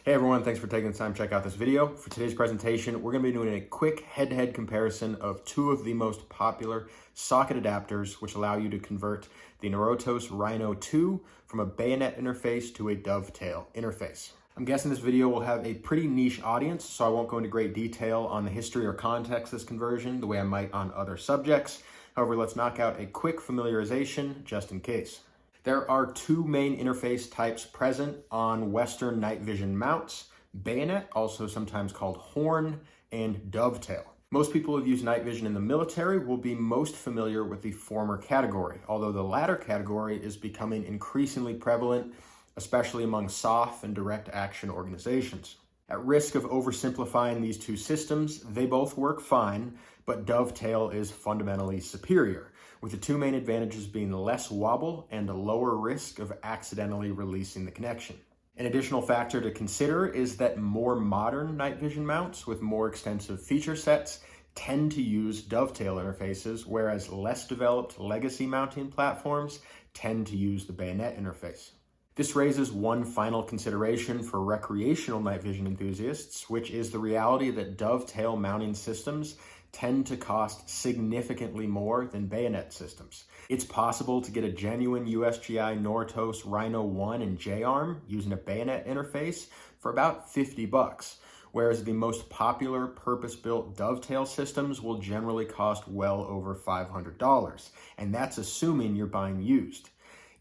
Hey everyone, thanks for taking the time to check out this video. For today's presentation, we're going to be doing a quick head-to-head comparison of two of the most popular socket adapters which allow you to convert the Norotos Rhino II from a bayonet interface to a dovetail interface. I'm guessing this video will have a pretty niche audience, so I won't go into great detail on the history or context of this conversion the way I might on other subjects. However, let's knock out a quick familiarization just in case. There are two main interface types present on Western night vision mounts: bayonet, also sometimes called horn, and dovetail. Most people who use night vision in the military will be most familiar with the former category, although the latter category is becoming increasingly prevalent, especially among SOF and direct action organizations. At risk of oversimplifying these two systems, they both work fine, but dovetail is fundamentally superior, with the two main advantages being less wobble and a lower risk of accidentally releasing the connection. An additional factor to consider is that more modern night vision mounts with more extensive feature sets tend to use dovetail interfaces, whereas less developed legacy mounting platforms tend to use the bayonet interface. This raises one final consideration for recreational night vision enthusiasts, which is the reality that dovetail mounting systems tend to cost significantly more than bayonet systems. It's possible to get a genuine USGI Norotos Rhino I and J-arm using a bayonet interface for about $50, whereas the most popular purpose-built dovetail systems will generally cost well over $500, and that's assuming you're buying used.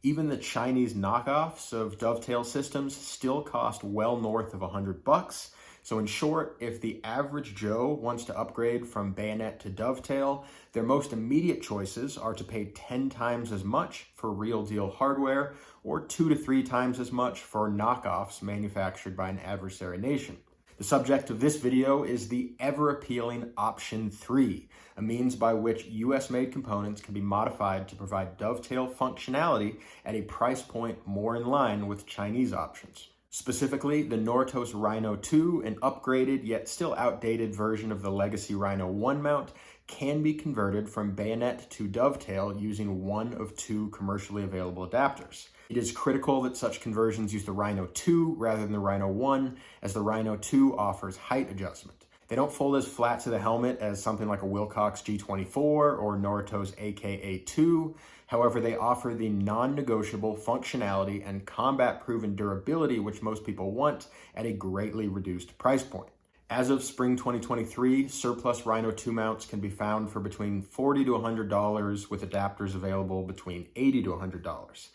Even the Chinese knockoffs of dovetail systems still cost well north of $100. So in short, if the average Joe wants to upgrade from bayonet to dovetail, their most immediate choices are to pay 10 times as much for real deal hardware or 2 to 3 times as much for knockoffs manufactured by an adversary nation. The subject of this video is the ever-appealing Option 3, a means by which US-made components can be modified to provide dovetail functionality at a price point more in line with Chinese options. Specifically, the Norotos Rhino II, an upgraded yet still outdated version of the legacy Rhino I mount, can be converted from bayonet to dovetail using one of two commercially available adapters. It is critical that such conversions use the Rhino II rather than the Rhino I, as the Rhino II offers height adjustment. They don't fold as flat to the helmet as something like a Wilcox G24 or Norotos AKA2. However, they offer the non-negotiable functionality and combat-proven durability which most people want at a greatly reduced price point. As of spring 2023, surplus Rhino II mounts can be found for between $40 to $100, with adapters available between $80 to $100.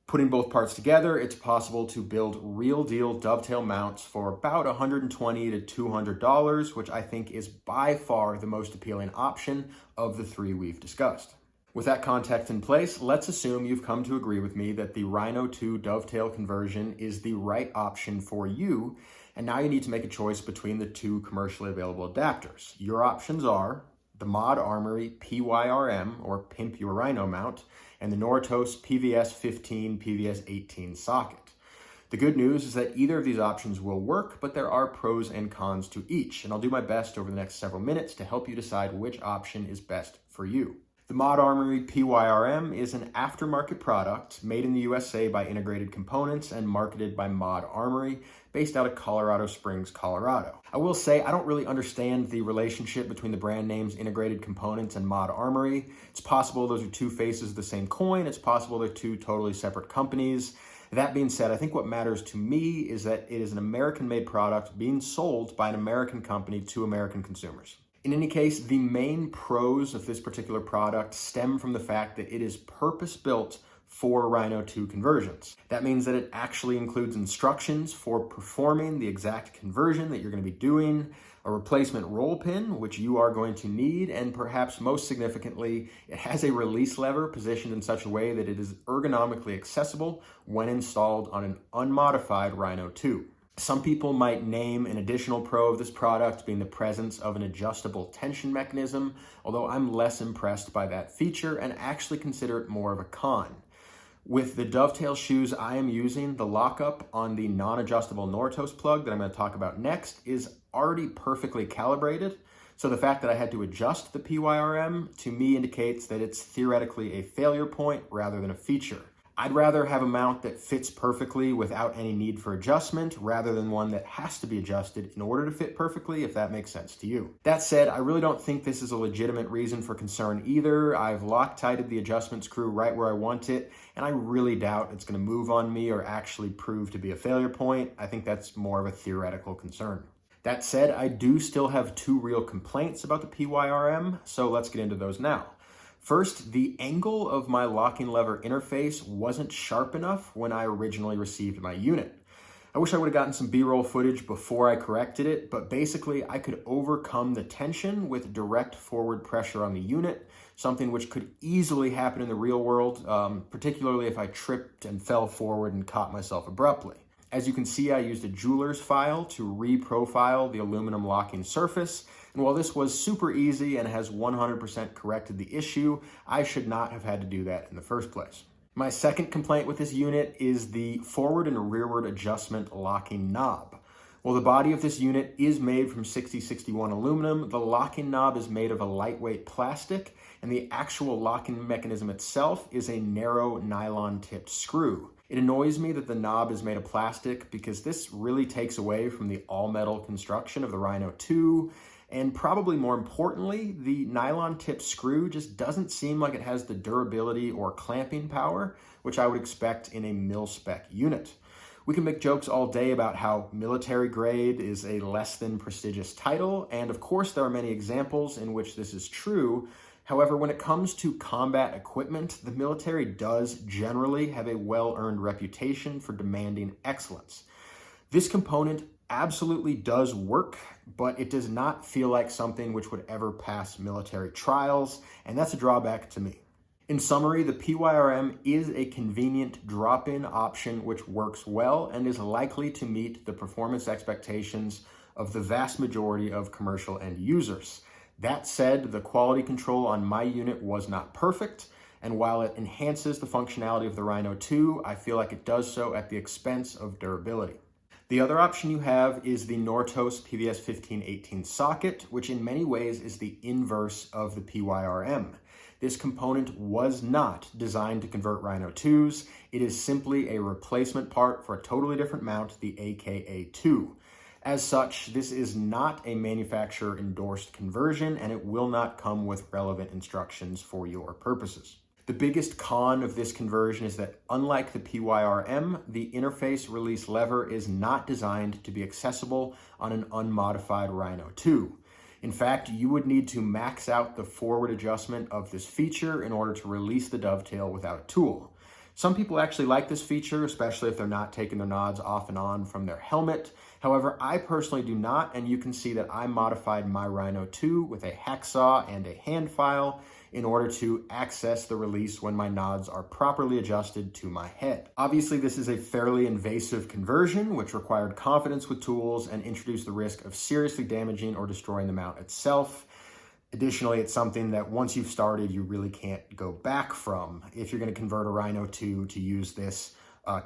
Putting both parts together, it's possible to build real deal dovetail mounts for about $120 to $200, which I think is by far the most appealing option of the three we've discussed. With that context in place, let's assume you've come to agree with me that the Rhino II dovetail conversion is the right option for you, and now you need to make a choice between the two commercially available adapters. Your options are the Mod Armory PYRM, or Pimp Your Rhino Mount, and the Norotos PVS-15 PVS-18 Socket. The good news is that either of these options will work, but there are pros and cons to each, and I'll do my best over the next several minutes to help you decide which option is best for you. The Mod Armory PYRM is an aftermarket product made in the USA by Integrated Components and marketed by Mod Armory, based out of Colorado Springs, Colorado. I will say I don't really understand the relationship between the brand names Integrated Components and Mod Armory. It's possible those are two faces of the same coin. It's possible they're two totally separate companies. That being said, I think what matters to me is that it is an American-made product being sold by an American company to American consumers. In any case, the main pros of this particular product stem from the fact that it is purpose-built for Rhino II conversions. That means that it actually includes instructions for performing the exact conversion that you're going to be doing, a replacement roll pin, which you are going to need, and perhaps most significantly, it has a release lever positioned in such a way that it is ergonomically accessible when installed on an unmodified Rhino II. Some people might name an additional pro of this product being the presence of an adjustable tension mechanism, although I'm less impressed by that feature and actually consider it more of a con. With the dovetail shoes I am using, the lockup on the non-adjustable Norotos plug that I'm going to talk about next is already perfectly calibrated, so the fact that I had to adjust the PYRM to me indicates that it's theoretically a failure point rather than a feature. I'd rather have a mount that fits perfectly without any need for adjustment rather than one that has to be adjusted in order to fit perfectly, if that makes sense to you. That said, I really don't think this is a legitimate reason for concern either. I've Loctited the adjustment screw right where I want it, and I really doubt it's going to move on me or actually prove to be a failure point. I think that's more of a theoretical concern. That said, I do still have two real complaints about the PYRM, so let's get into those now. First, the angle of my locking lever interface wasn't sharp enough when I originally received my unit. I wish I would have gotten some B-roll footage before I corrected it, but basically I could overcome the tension with direct forward pressure on the unit, something which could easily happen in the real world, particularly if I tripped and fell forward and caught myself abruptly. As you can see, I used a jeweler's file to reprofile the aluminum locking surface, and while this was super easy and has 100% corrected the issue, I should not have had to do that in the first place. My second complaint with this unit is the forward and rearward adjustment locking knob. While the body of this unit is made from 6061 aluminum, the locking knob is made of a lightweight plastic, and the actual locking mechanism itself is a narrow nylon-tipped screw. It annoys me that the knob is made of plastic because this really takes away from the all-metal construction of the Rhino II, and probably more importantly, the nylon-tipped screw just doesn't seem like it has the durability or clamping power, which I would expect in a mil-spec unit. We can make jokes all day about how military grade is a less than prestigious title, and of course there are many examples in which this is true. However, when it comes to combat equipment, the military does generally have a well-earned reputation for demanding excellence. This component absolutely does work, but it does not feel like something which would ever pass military trials, and that's a drawback to me. In summary, the PYRM is a convenient drop-in option which works well and is likely to meet the performance expectations of the vast majority of commercial end users. That said, the quality control on my unit was not perfect, and while it enhances the functionality of the Rhino II, I feel like it does so at the expense of durability. The other option you have is the Norotos PVS-15 socket, which in many ways is the inverse of the PYRM. This component was not designed to convert Rhino IIs. It is simply a replacement part for a totally different mount, the AKA2. As such, this is not a manufacturer-endorsed conversion, and it will not come with relevant instructions for your purposes. The biggest con of this conversion is that, unlike the PYRM, the interface release lever is not designed to be accessible on an unmodified Rhino II. In fact, you would need to max out the forward adjustment of this feature in order to release the dovetail without a tool. Some people actually like this feature, especially if they're not taking their nods off and on from their helmet. However, I personally do not, and you can see that I modified my Rhino II with a hacksaw and a hand file in order to access the release when my nods are properly adjusted to my head. Obviously, this is a fairly invasive conversion, which required confidence with tools and introduced the risk of seriously damaging or destroying the mount itself. Additionally, it's something that once you've started, you really can't go back from. If you're going to convert a Rhino II to use this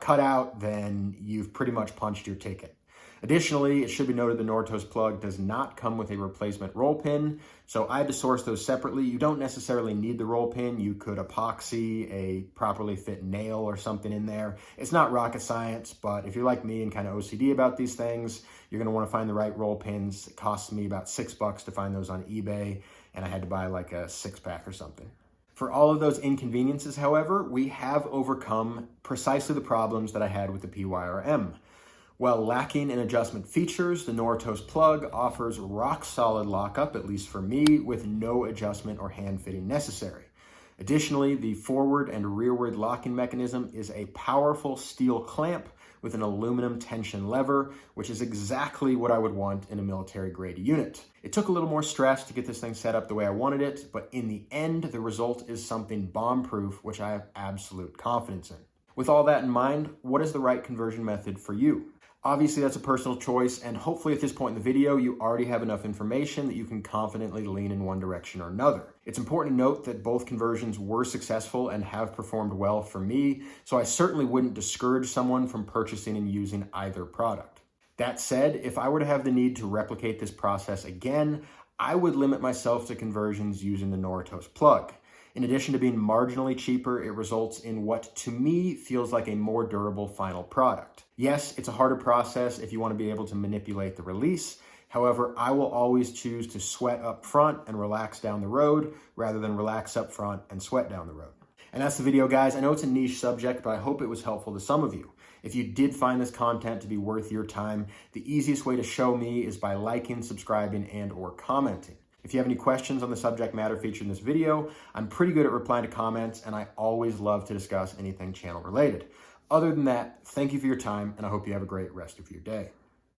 cutout, then you've pretty much punched your ticket. Additionally, it should be noted the Norotos plug does not come with a replacement roll pin, so I had to source those separately. You don't necessarily need the roll pin. You could epoxy a properly fit nail or something in there. It's not rocket science, but if you're like me and kind of OCD about these things, you're going to want to find the right roll pins. It costs me about $6 to find those on eBay, and I had to buy like a 6-pack or something. For all of those inconveniences, however, we have overcome precisely the problems that I had with the PYRM. While lacking in adjustment features, the Norotos plug offers rock-solid lockup, at least for me, with no adjustment or hand fitting necessary. Additionally, the forward and rearward locking mechanism is a powerful steel clamp with an aluminum tension lever, which is exactly what I would want in a military-grade unit. It took a little more stress to get this thing set up the way I wanted it, but in the end, the result is something bomb-proof, which I have absolute confidence in. With all that in mind, what is the right conversion method for you? Obviously, that's a personal choice, and hopefully at this point in the video, you already have enough information that you can confidently lean in one direction or another. It's important to note that both conversions were successful and have performed well for me, so I certainly wouldn't discourage someone from purchasing and using either product. That said, if I were to have the need to replicate this process again, I would limit myself to conversions using the Norotos plug. In addition to being marginally cheaper, it results in what to me feels like a more durable final product. Yes, it's a harder process if you want to be able to manipulate the release. However, I will always choose to sweat up front and relax down the road rather than relax up front and sweat down the road. And that's the video, guys. I know it's a niche subject, but I hope it was helpful to some of you. If you did find this content to be worth your time, the easiest way to show me is by liking, subscribing, and/or commenting. If you have any questions on the subject matter featured in this video, I'm pretty good at replying to comments, and I always love to discuss anything channel related. Other than that, thank you for your time, and I hope you have a great rest of your day.